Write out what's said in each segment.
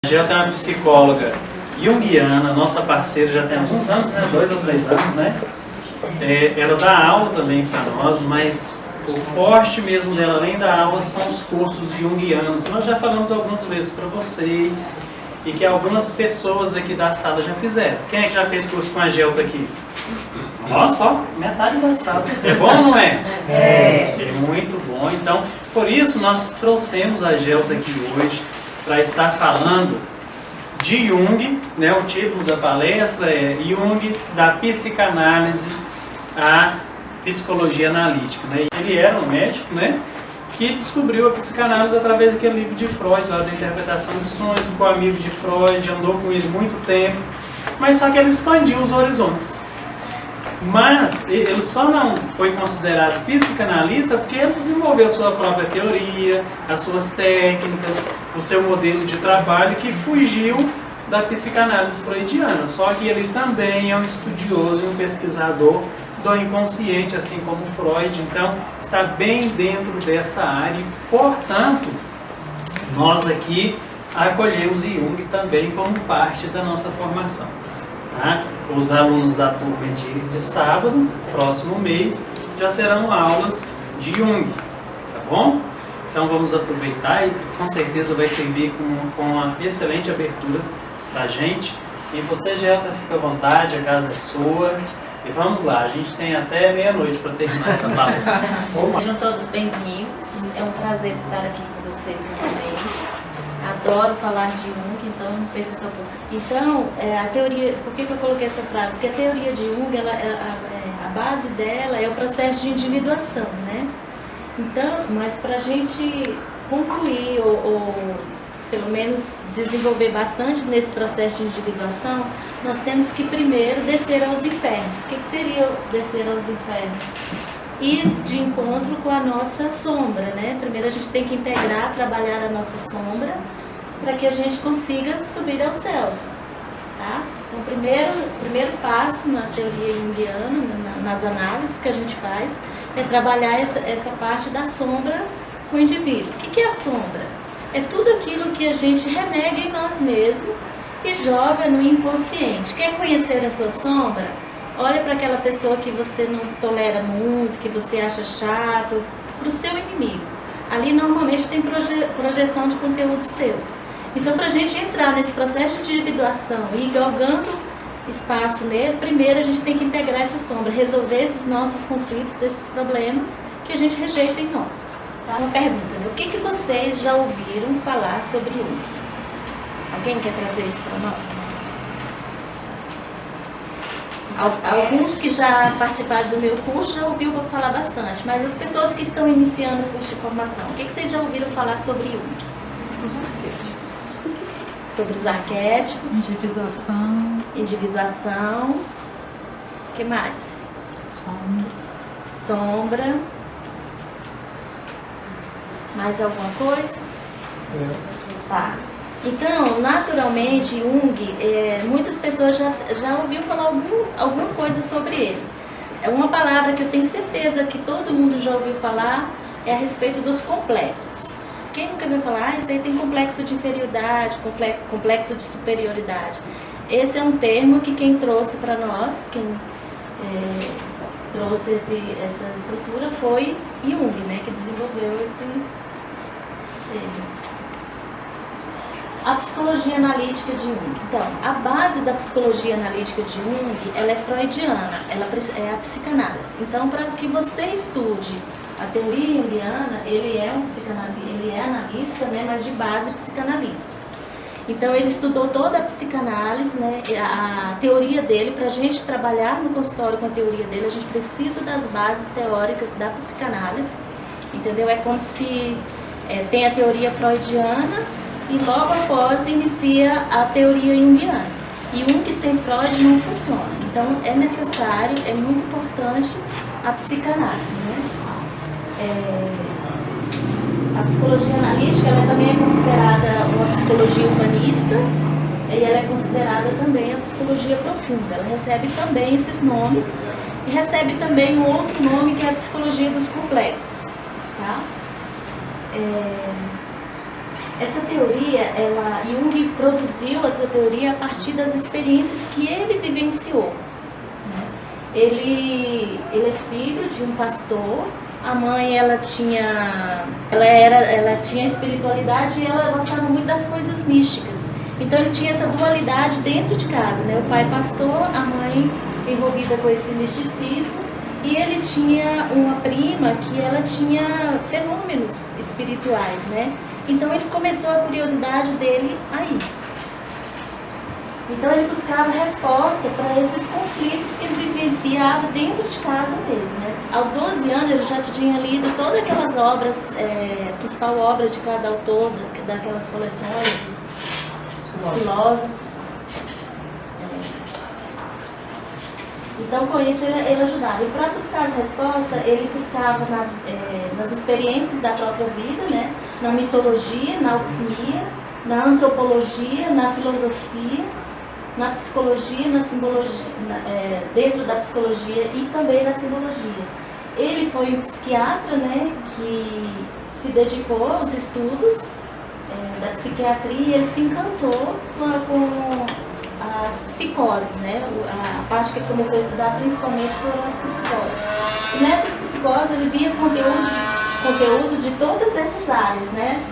Já tem uma psicóloga junguiana, nossa parceira, já tem alguns anos, né? 2 ou 3 anos, né? Ela dá aula também para nós, mas o forte mesmo dela, além da aula, são os cursos junguianos. Nós já falamos algumas vezes para vocês e que algumas pessoas aqui da sala já fizeram. Quem é que já fez curso com a Gelta aqui? Nossa, ó, metade da sala. É bom ou não é? É muito bom. Então, por isso nós trouxemos a Gelta aqui hoje para estar falando de Jung, né? O título da palestra é Jung, da psicanálise à psicologia analítica, né? Ele era um médico, né? Que descobriu a psicanálise através daquele livro de Freud, lá da interpretação de sonhos, ficou amigo de Freud, andou com ele muito tempo, mas só que ele expandiu os horizontes. Mas ele só não foi considerado psicanalista porque ele desenvolveu a sua própria teoria, as suas técnicas, o seu modelo de trabalho que fugiu da psicanálise freudiana. Só que ele também é um estudioso e um pesquisador do inconsciente, assim como Freud. Então, está bem dentro dessa área e, portanto, nós aqui acolhemos Jung também como parte da nossa formação. Tá? Os alunos da turma de sábado, próximo mês, já terão aulas de Jung, tá bom? Então vamos aproveitar e com certeza vai servir com uma excelente abertura pra gente. E você já fica à vontade, a casa é sua. E vamos lá, a gente tem até meia-noite para terminar essa palestra. Sejam todos bem-vindos, é um prazer estar aqui com vocês novamente. Adoro falar de Jung, então não perca essa oportunidade. Então, a teoria, por que eu coloquei essa frase? Porque a teoria de Jung, a base dela é o processo de individuação, né? Então, mas para a gente concluir ou pelo menos desenvolver bastante nesse processo de individuação, nós temos que primeiro descer aos infernos. O que seria descer aos infernos? Ir de encontro com a nossa sombra, né? Primeiro a gente tem que integrar, trabalhar a nossa sombra, para que a gente consiga subir aos céus, tá? Então, o primeiro passo na teoria junguiana, nas análises que a gente faz, é trabalhar essa parte da sombra com o indivíduo. O que é a sombra? É tudo aquilo que a gente renega em nós mesmos e joga no inconsciente. Quer conhecer a sua sombra? Olha para aquela pessoa que você não tolera muito, que você acha chato, para o seu inimigo. Ali normalmente tem projeção de conteúdos seus. Então, para a gente entrar nesse processo de individuação e ir galgando espaço nele, primeiro a gente tem que integrar essa sombra, resolver esses nossos conflitos, esses problemas que a gente rejeita em nós. Tá? Uma pergunta, né? O que vocês já ouviram falar sobre Jung? Alguém quer trazer isso para nós? Alguns que já participaram do meu curso já ouviram falar bastante, mas as pessoas que estão iniciando o curso de formação, o que vocês já ouviram falar sobre Jung? Os arquétipos. Sobre os arquétipos. Individuação. O que mais? Sombra. Mais alguma coisa? Sim. Tá. Então, naturalmente, Jung, muitas pessoas já ouviram falar alguma coisa sobre ele. É uma palavra que eu tenho certeza que todo mundo já ouviu falar, é a respeito dos complexos. Quem nunca ouviu falar, isso aí tem complexo de inferioridade, complexo de superioridade. Esse é um termo que quem trouxe para nós, quem trouxe essa estrutura foi Jung, né, que desenvolveu esse termo. A psicologia analítica de Jung. Então, a base da psicologia analítica de Jung, ela é freudiana, ela é a psicanálise. Então, para que você estude a teoria junguiana, ele é analista, né, mas de base psicanalista. Então, ele estudou toda a psicanálise, né, a teoria dele. Para a gente trabalhar no consultório com a teoria dele, a gente precisa das bases teóricas da psicanálise, entendeu? É como se tem a teoria freudiana e logo após inicia a teoria junguiana. E Jung sem Freud não funciona. Então é necessário, é muito importante a psicanálise, né? A psicologia analítica, ela também é considerada uma psicologia humanista e ela é considerada também a psicologia profunda. Ela recebe também esses nomes e recebe também um outro nome que é a psicologia dos complexos, tá? Essa teoria, Jung produziu a sua teoria a partir das experiências que ele vivenciou. Né? Ele é filho de um pastor. A mãe, ela tinha espiritualidade e ela gostava muito das coisas místicas. Então ele tinha essa dualidade dentro de casa, né? O pai pastor, a mãe envolvida com esse misticismo, e ele tinha uma prima que ela tinha fenômenos espirituais, né? Então ele começou a curiosidade dele aí. Então ele buscava resposta para esses conflitos que ele vivenciava dentro de casa mesmo, né? Aos 12 anos ele já tinha lido todas aquelas obras, a principal obra de cada autor daquelas coleções, os filósofos. Então com isso ele ajudava. E para buscar as respostas, ele buscava nas experiências da própria vida, né? Na mitologia, na alquimia, na antropologia, na filosofia, na psicologia, na simbologia, dentro da psicologia e também na simbologia. Ele foi um psiquiatra, né, que se dedicou aos estudos da psiquiatria. Ele se encantou com as psicoses, né? A parte que ele começou a estudar principalmente foram as psicoses. E nessas psicoses ele via conteúdo de todas essas áreas, né?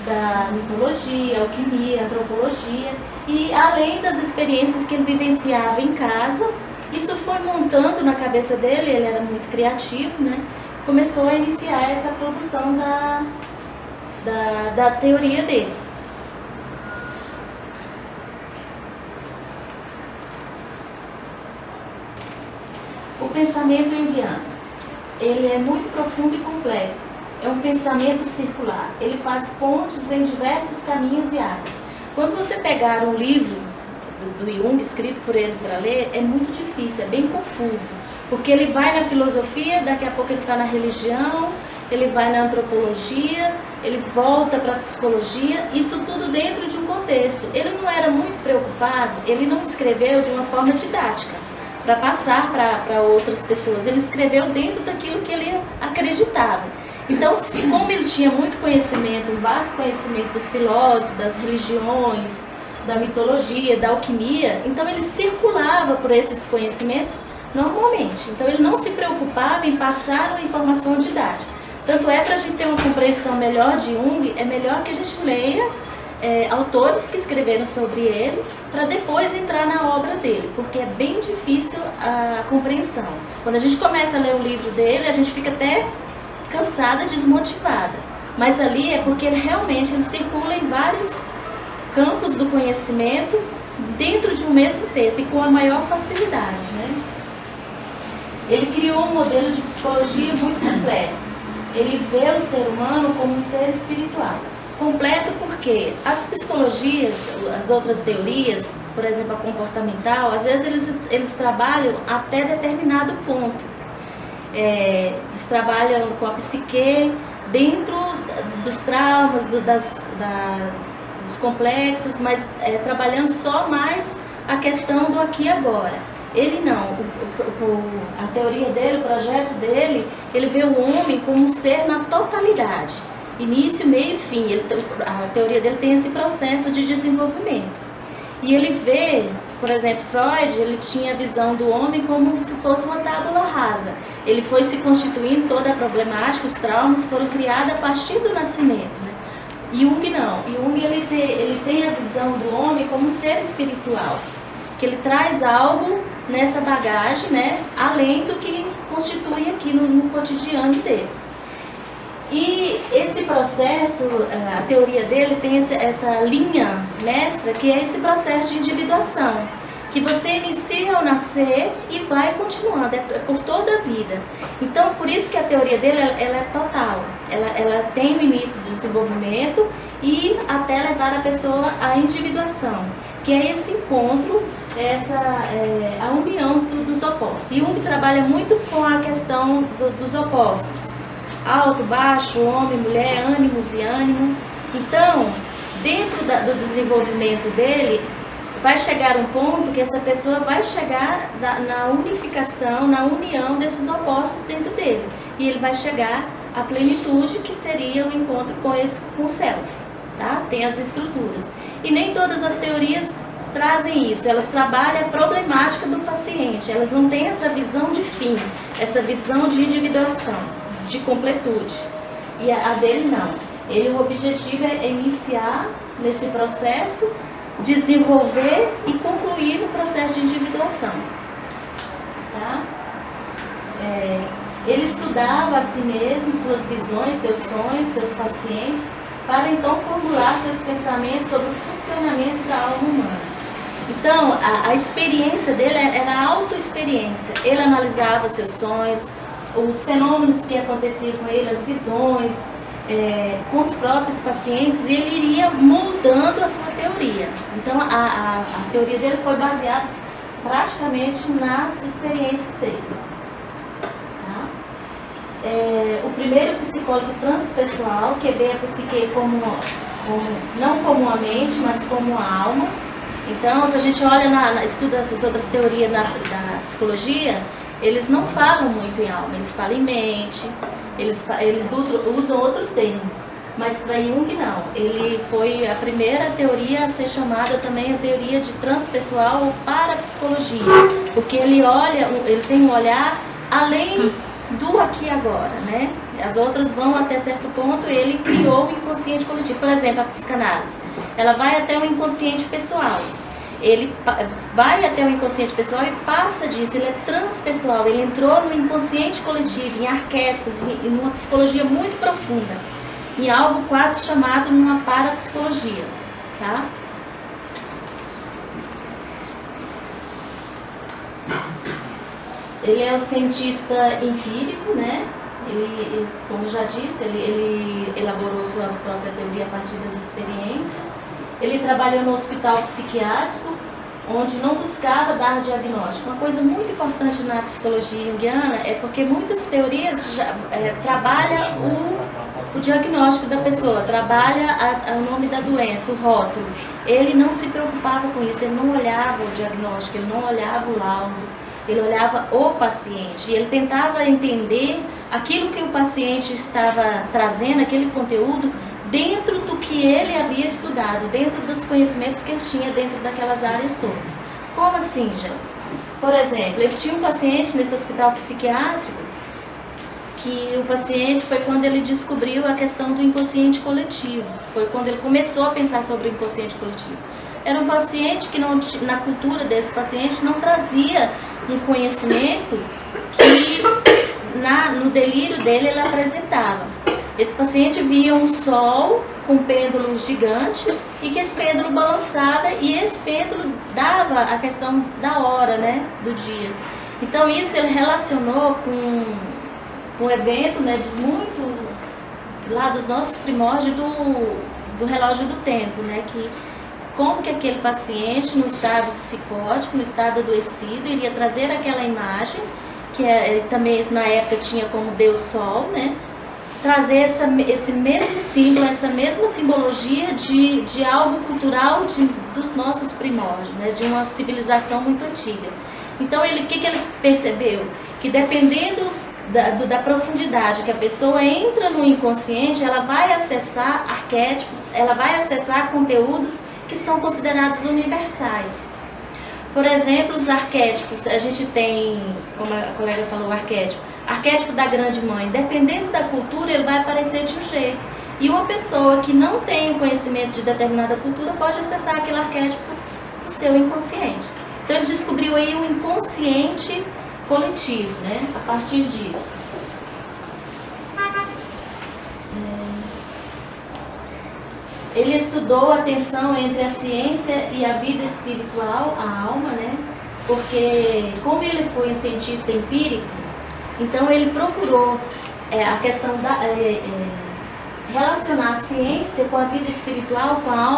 Da mitologia, alquimia, antropologia, e além das experiências que ele vivenciava em casa, isso foi montando na cabeça dele. Ele era muito criativo, né? Começou a iniciar essa produção da teoria dele. O pensamento junguiano, ele é muito profundo e complexo. É um pensamento circular. Ele faz pontes em diversos caminhos e áreas. Quando você pegar um livro do Jung, escrito por ele para ler, é muito difícil, é bem confuso. Porque ele vai na filosofia, daqui a pouco ele está na religião, ele vai na antropologia, ele volta para a psicologia, isso tudo dentro de um contexto. Ele não era muito preocupado, ele não escreveu de uma forma didática, para passar para outras pessoas. Ele escreveu dentro daquilo que ele acreditava. Então, como ele tinha muito conhecimento, um vasto conhecimento dos filósofos, das religiões, da mitologia, da alquimia, então ele circulava por esses conhecimentos normalmente. Então ele não se preocupava em passar uma informação didática. Tanto é, para a gente ter uma compreensão melhor de Jung, é melhor que a gente leia autores que escreveram sobre ele, para depois entrar na obra dele, porque é bem difícil a compreensão. Quando a gente começa a ler o livro dele, a gente fica até cansada, desmotivada. Mas ali é porque ele realmente circula em vários campos do conhecimento dentro de um mesmo texto e com a maior facilidade, né? Ele criou um modelo de psicologia muito completo. Ele vê o ser humano como um ser espiritual. Completo porque as psicologias, as outras teorias, por exemplo a comportamental, às vezes eles trabalham até determinado ponto. Eles trabalham com a psique dentro dos traumas, dos complexos, mas trabalhando só mais a questão do aqui e agora. Ele não, a teoria dele, o projeto dele, ele vê o homem como um ser na totalidade, início, meio e fim. A teoria dele tem esse processo de desenvolvimento. E ele vê, por exemplo, Freud, ele tinha a visão do homem como se fosse uma tábula rasa. Ele foi se constituindo, toda a problemática, os traumas foram criados a partir do nascimento, né? Jung não. Jung ele tem a visão do homem como um ser espiritual, que ele traz algo nessa bagagem, né, além do que constitui aqui no cotidiano dele. E esse processo, a teoria dele tem essa linha mestra, que é esse processo de individuação, que você inicia ao nascer e vai continuando, é por toda a vida. Então, por isso que a teoria dele ela é total, ela tem o início do desenvolvimento e até levar a pessoa à individuação, que é esse encontro, a união dos opostos. Jung trabalha muito com a questão dos opostos, alto, baixo, homem, mulher, ânimos e ânimo. Então, dentro do desenvolvimento dele, vai chegar um ponto que essa pessoa vai chegar na unificação, na união desses opostos dentro dele. E ele vai chegar à plenitude, que seria o encontro com o self. tá? Tem as estruturas. E nem todas as teorias trazem isso, elas trabalham a problemática do paciente, elas não têm essa visão de fim, essa visão de individuação, de completude. E a dele não. O objetivo é iniciar nesse processo, desenvolver e concluir no processo de individuação. Tá? Ele estudava a si mesmo, suas visões, seus sonhos, seus pacientes, para então formular seus pensamentos sobre o funcionamento da alma humana. Então, a experiência dele era a autoexperiência. Ele analisava seus sonhos, os fenômenos que aconteciam com ele, as visões, com os próprios pacientes, e ele iria moldando a sua teoria. Então, a teoria dele foi baseada praticamente nas experiências dele. Tá? O primeiro psicólogo transpessoal, que vê a psique não como a mente, mas como a alma. Então, se a gente olha, estuda essas outras teorias da psicologia, eles não falam muito em alma, eles falam em mente, eles usam outros termos. Mas para Jung não, ele foi a primeira teoria a ser chamada também a teoria de transpessoal ou parapsicologia, porque ele tem um olhar além do aqui e agora, né? As outras vão até certo ponto, ele criou o inconsciente coletivo. Por exemplo, a psicanálise, ela vai até o inconsciente pessoal. Ele vai até o inconsciente pessoal e passa disso, ele é transpessoal, ele entrou no inconsciente coletivo, em arquétipos, em uma psicologia muito profunda, em algo quase chamado numa parapsicologia, tá? Ele é um cientista empírico, né? Ele, como já disse, ele elaborou sua própria teoria a partir das experiências. Ele trabalhou no hospital psiquiátrico, onde não buscava dar diagnóstico. Uma coisa muito importante na psicologia junguiana é porque muitas teorias trabalham o diagnóstico da pessoa, trabalha o nome da doença, o rótulo. Ele não se preocupava com isso, ele não olhava o diagnóstico, ele não olhava o laudo. Ele olhava o paciente e ele tentava entender aquilo que o paciente estava trazendo, aquele conteúdo, dentro do que ele havia estudado, dentro dos conhecimentos que ele tinha dentro daquelas áreas todas. Como assim, já? Por exemplo, ele tinha um paciente nesse hospital psiquiátrico que o paciente foi quando ele descobriu a questão do inconsciente coletivo, foi quando ele começou a pensar sobre o inconsciente coletivo. Era um paciente que na cultura desse paciente não trazia um conhecimento que no delírio dele ele apresentava. Esse paciente via um sol com um pêndulo gigante e que esse pêndulo balançava e esse pêndulo dava a questão da hora, né, do dia. Então isso ele relacionou com um evento, né, de muito lá dos nossos primórdios do relógio do tempo, né, que como que aquele paciente no estado psicótico, no estado adoecido, iria trazer aquela imagem, que também na época tinha como Deus Sol, né? Trazer esse mesmo símbolo, essa mesma simbologia de algo cultural dos nossos primórdios, né? De uma civilização muito antiga. Então, o que ele percebeu? Que dependendo da profundidade que a pessoa entra no inconsciente, ela vai acessar arquétipos, ela vai acessar conteúdos que são considerados universais. Por exemplo, os arquétipos, a gente tem, como a colega falou, o arquétipo da grande mãe, dependendo da cultura, ele vai aparecer de um jeito. E uma pessoa que não tem conhecimento de determinada cultura pode acessar aquele arquétipo no seu inconsciente. Então ele descobriu aí um inconsciente coletivo, né, a partir disso. Ele estudou a tensão entre a ciência e a vida espiritual, a alma, né? Porque como ele foi um cientista empírico, então ele procurou a questão relacionar a ciência com a vida espiritual, com a alma.